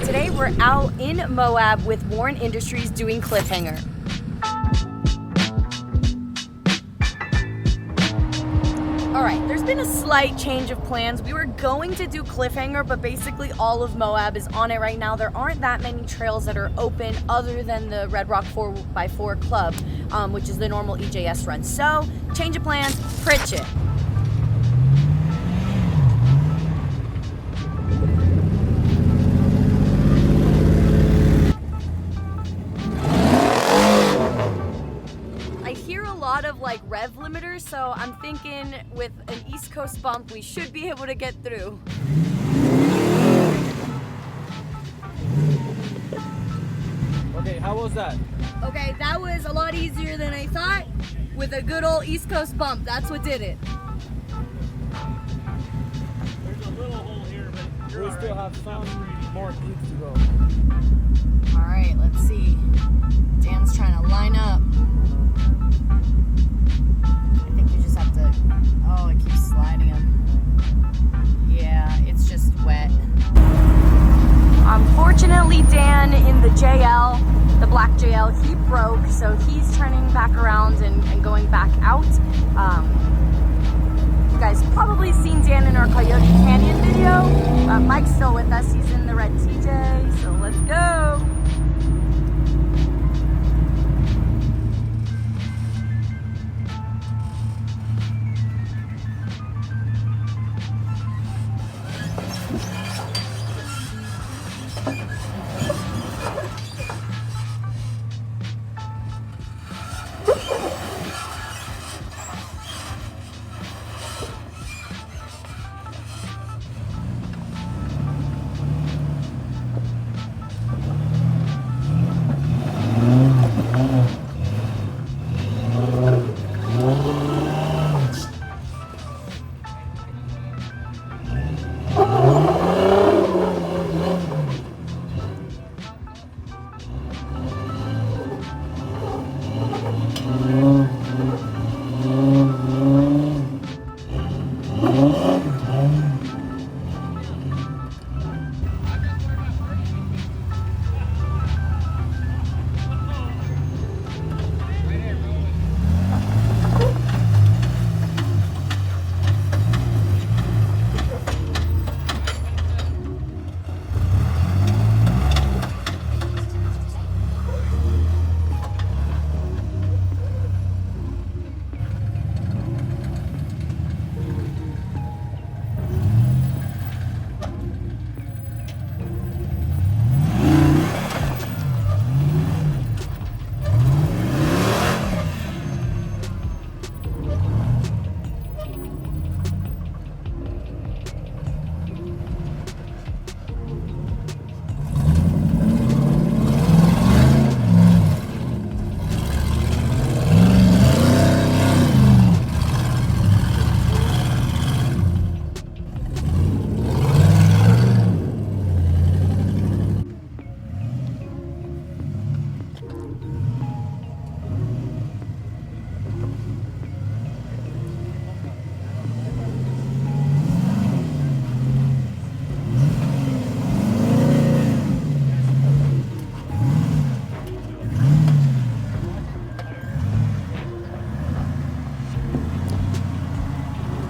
Today we're out in Moab with Warren Industries doing Cliffhanger. Alright, there's been a slight change of plans. We were going to do Cliffhanger, but basically all of Moab is on it right now. There aren't that many trails that are open other than the Red Rock 4x4 Club, which is the normal EJS run. So, change of plans, Pritchett. Of like rev limiters, so I'm thinking with an East Coast bump we should be able to get through. Okay, how was that? Okay, that was a lot easier than I thought with a good old East Coast bump. That's what did it. There's a little hole here, but we still have some more peaks to go. All right, let's see. Dan's trying to line up. Oh, it keeps sliding him. Yeah, it's just wet. Unfortunately, Dan in the JL, the black JL, he broke, so he's turning back around and going back out. You guys probably seen Dan in our Coyote Canyon video. Mike's still with us. He's in the red TJ, so let's go.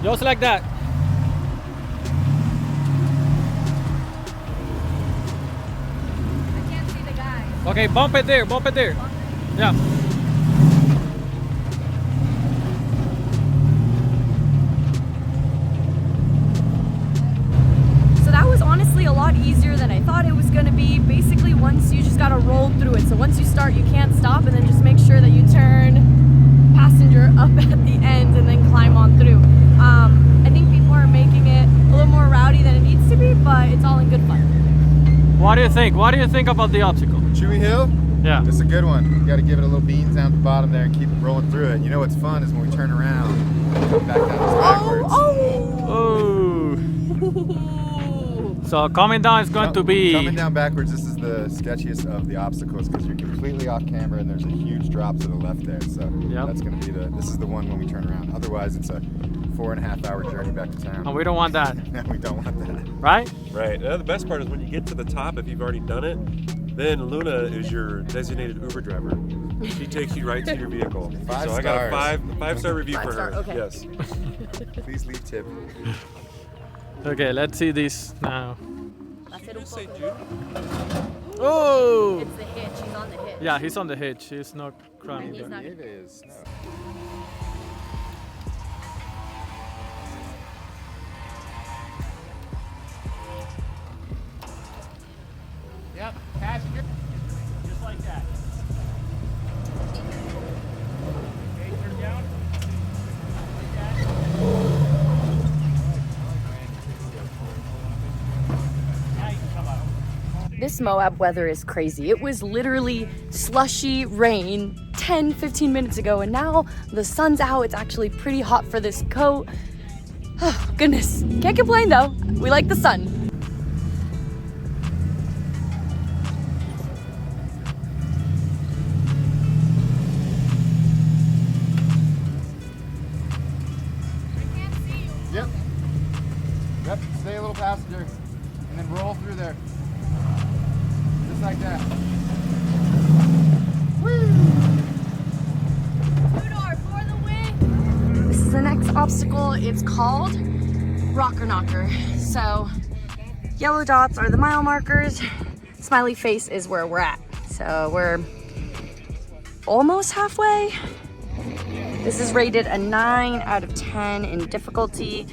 Just like that. I can't see the guy. Okay, bump it there, bump it there. Yeah. So that was honestly a lot easier than I thought it was going to be. Basically, once you just got to roll through it. So once you start, you can't stop, and then just make sure that you turn passenger up at the end and then climb on through. I think people are making it a little more rowdy than it needs to be, but it's all in good fun. What do you think? What do you think about the obstacle? Chewy Hill? Yeah. It's a good one. You got to give it a little beans down at the bottom there and keep it rolling through it. You know what's fun is when we turn around, come back down backwards. Oh! So coming down is going to be... Coming down backwards, this is the sketchiest of the obstacles because you're completely off camera and there's a huge drop to the left there. So that's going to be this is the one when we turn around. Otherwise, it's a 4.5 hour journey back to town. And we don't want that, No, we don't want that. right? Right. The best part is when you get to the top, if you've already done it, then Luna is your designated Uber driver. She takes you right to your vehicle. 5 so I got a stars. five-star review for her. Okay. Yes. Please leave tip. Okay, let's see this now. Did you say Jude? Oh! It's the hitch. He's on the hitch. Yeah, he's on the hitch. He's not crying. He's not- It is snow. Yep, passenger. Just like that. Okay, turn down. Like that. Now you can come up. This Moab weather is crazy. It was literally slushy rain 10-15 minutes ago, and now the sun's out. It's actually pretty hot for this coat. Oh, goodness. Can't complain though. We like the sun. Yep. Yep. Stay a little passenger, and then roll through there, just like that. Two-door for the win. This is the next obstacle. It's called Rocker Knocker. So yellow dots are the mile markers. Smiley face is where we're at. So we're almost halfway. This is rated a 9 out of 10 in difficulty.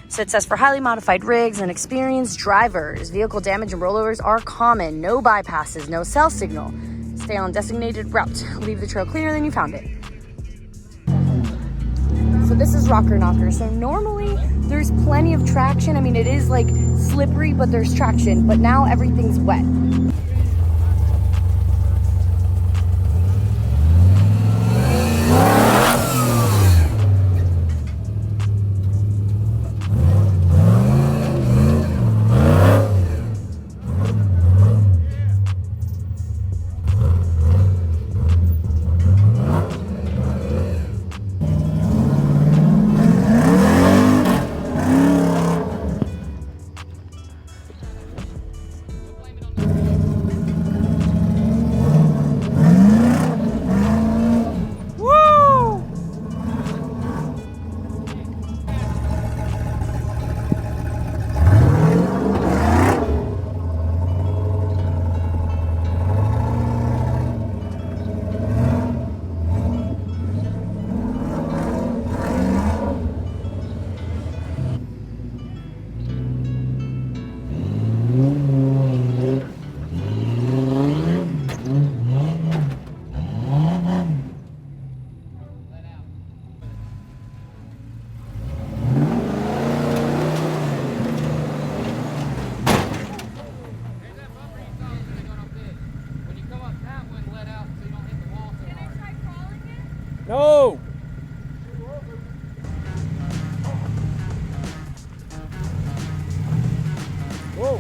So it says for highly modified rigs and experienced drivers, vehicle damage and rollovers are common. No bypasses, no cell signal. Stay on designated route. Leave the trail cleaner than you found it. So this is Rocker Knocker. So normally there's plenty of traction. I mean, it is like slippery, but there's traction. But now everything's wet. No! Whoa!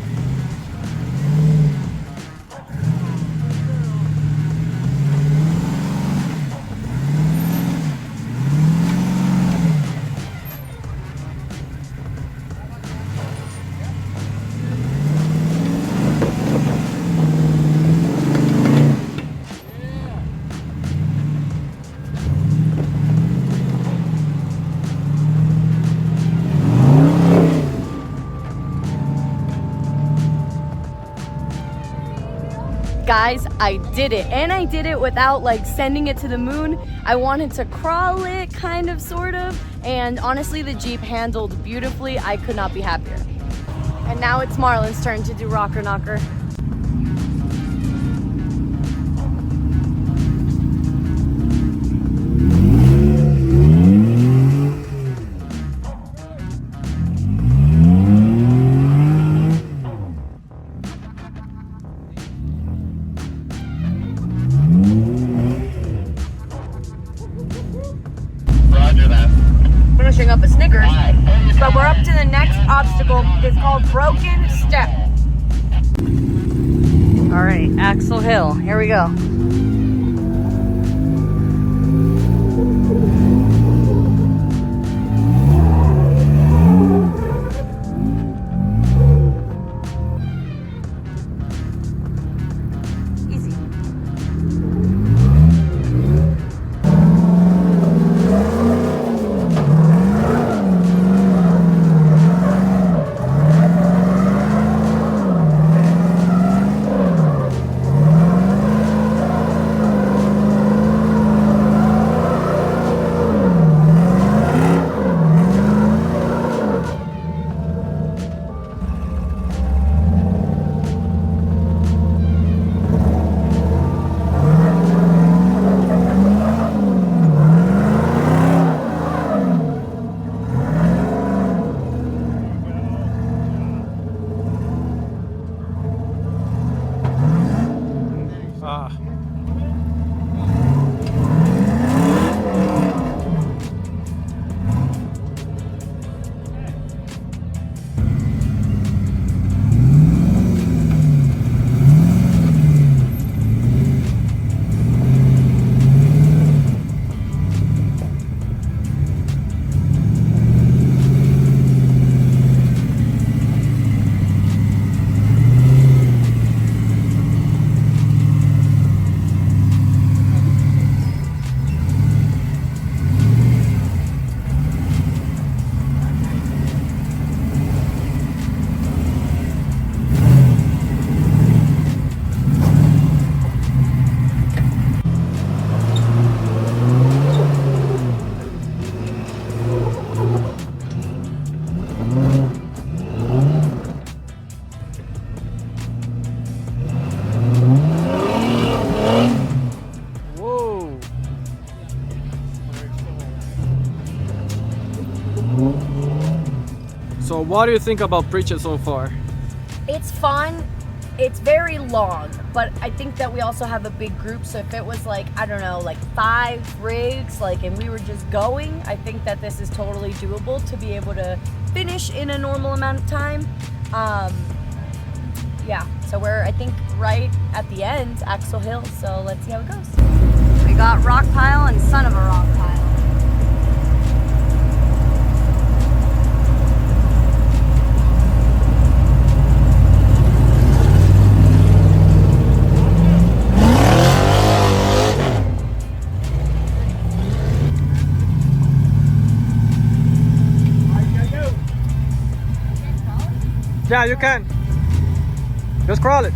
Guys, I did it, and I did it without like sending it to the moon. I wanted to crawl it, kind of, sort of, and honestly the Jeep handled beautifully. I could not be happier. And now it's Marlon's turn to do Rocker Knocker. Finishing up a Snickers, but we're up to the next obstacle. It's called Broken Step. All right, Knuckle Hill, here we go. So what do you think about Pritchett so far? It's fun. It's very long, but I think that we also have a big group. So if it was like, I don't know, like 5 rigs, like, and we were just going, I think that this is totally doable to be able to finish in a normal amount of time. Yeah, so we're, I think, right at the end, Knuckle Hill. So let's see how it goes. We got rock pile and son of a rock pile. Yeah, you can. Just crawl it.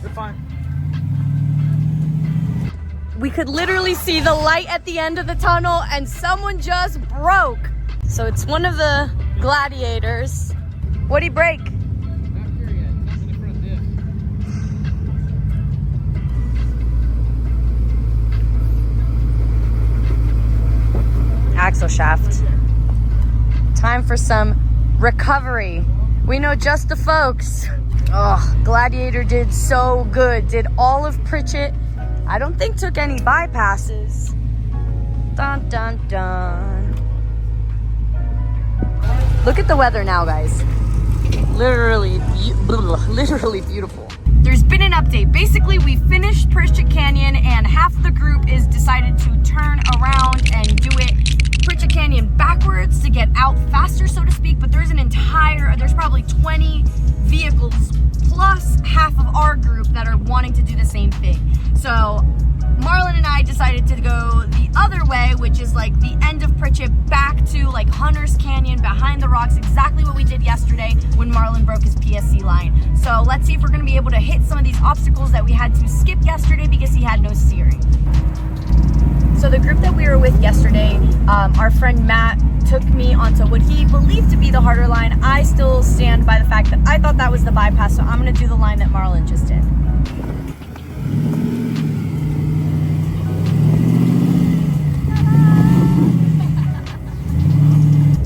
You're fine. We could literally see the light at the end of the tunnel and someone just broke. So it's one of the gladiators. What'd he break? Axle shaft. Time for some recovery. We know just the folks. Oh, Gladiator did so good. Did all of Pritchett. I don't think took any bypasses. Dun dun dun. Look at the weather now, guys. Literally beautiful. There's been an update. Basically, we finished Pritchett Canyon and half the group is decided to turn around and do it Pritchett Canyon backwards to get out faster, so to speak, but there's probably 20 vehicles plus half of our group that are wanting to do the same thing. So Marlon and I decided to go the other way, which is like the end of Pritchett back to like Hunter's Canyon behind the rocks, exactly what we did yesterday when Marlon broke his PSC line. So let's see if we're gonna be able to hit some of these obstacles that we had to skip yesterday because he had no steering. So the group that we were with yesterday, our friend Matt took me onto what he believed to be the harder line. I still stand by the fact that I thought that was the bypass, so I'm gonna do the line that Marlon just did.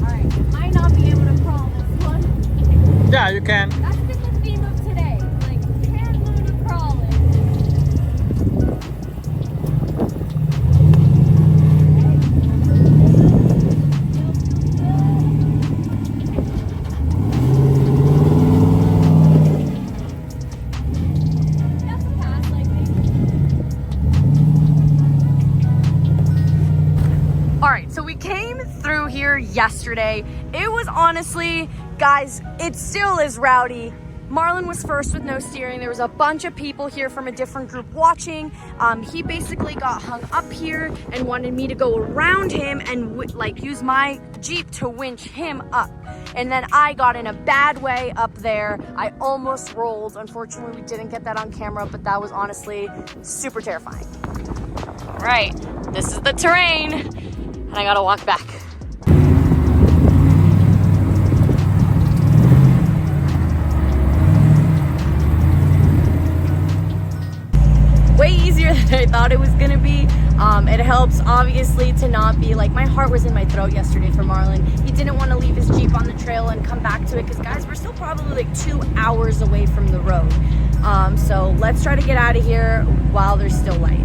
Alright, might not be able to crawl this one. Yeah, you can. That's been the theme of today. Like, can Luna crawl it? Yesterday. It was honestly, guys, it still is rowdy. Marlon was first with no steering. There was a bunch of people here from a different group watching. He basically got hung up here and wanted me to go around him and like use my Jeep to winch him up. And then I got in a bad way up there. I almost rolled. Unfortunately, we didn't get that on camera, but that was honestly super terrifying. All right, this is the terrain, and I gotta walk back. Way easier than I thought it was gonna be. It helps obviously to not be like, my heart was in my throat yesterday for Marlon. He didn't want to leave his Jeep on the trail and come back to it because guys, we're still probably like 2 hours away from the road. So let's try to get out of here while there's still light.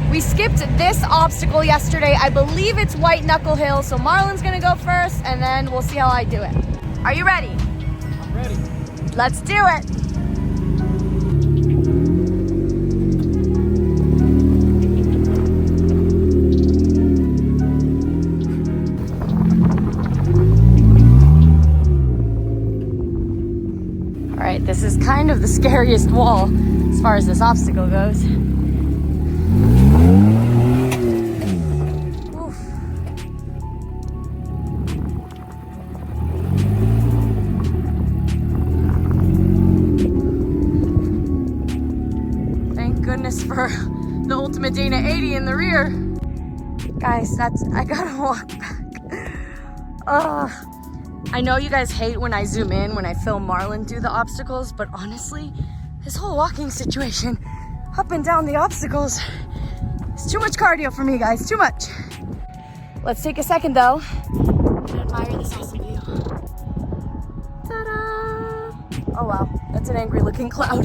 We skipped this obstacle yesterday. I believe it's White Knuckle Hill, so Marlon's gonna go first and then we'll see how I do it. Are you ready? I'm ready. Let's do it. All right, this is kind of the scariest wall as far as this obstacle goes. goodness for the ultimate Dana 80 in the rear. Guys, I gotta walk back. I know you guys hate when I zoom in when I film Marlon do the obstacles, but honestly, this whole walking situation, up and down the obstacles, it's too much cardio for me, guys, too much. Let's take a second though and admire this awesome view. Ta-da! Oh wow, that's an angry looking cloud.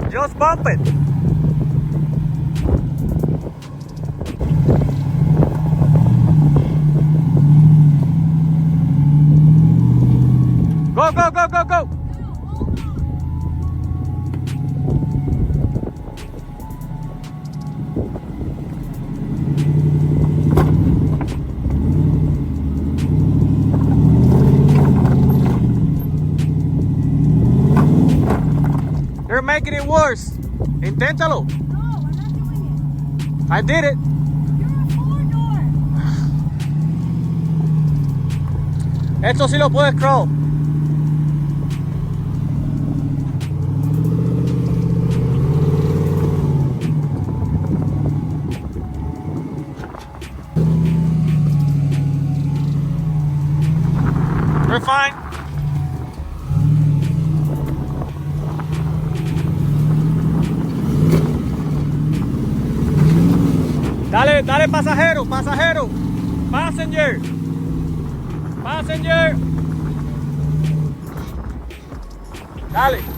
Just bump it. Go, go, go, go, go. You're making it worse. Inténtalo. No, I'm not doing it. I did it. You're a four-door. Esto sí lo puedes crawl. We're fine. Dale, dale, pasajero, pasajero. Passenger. Passenger. Dale.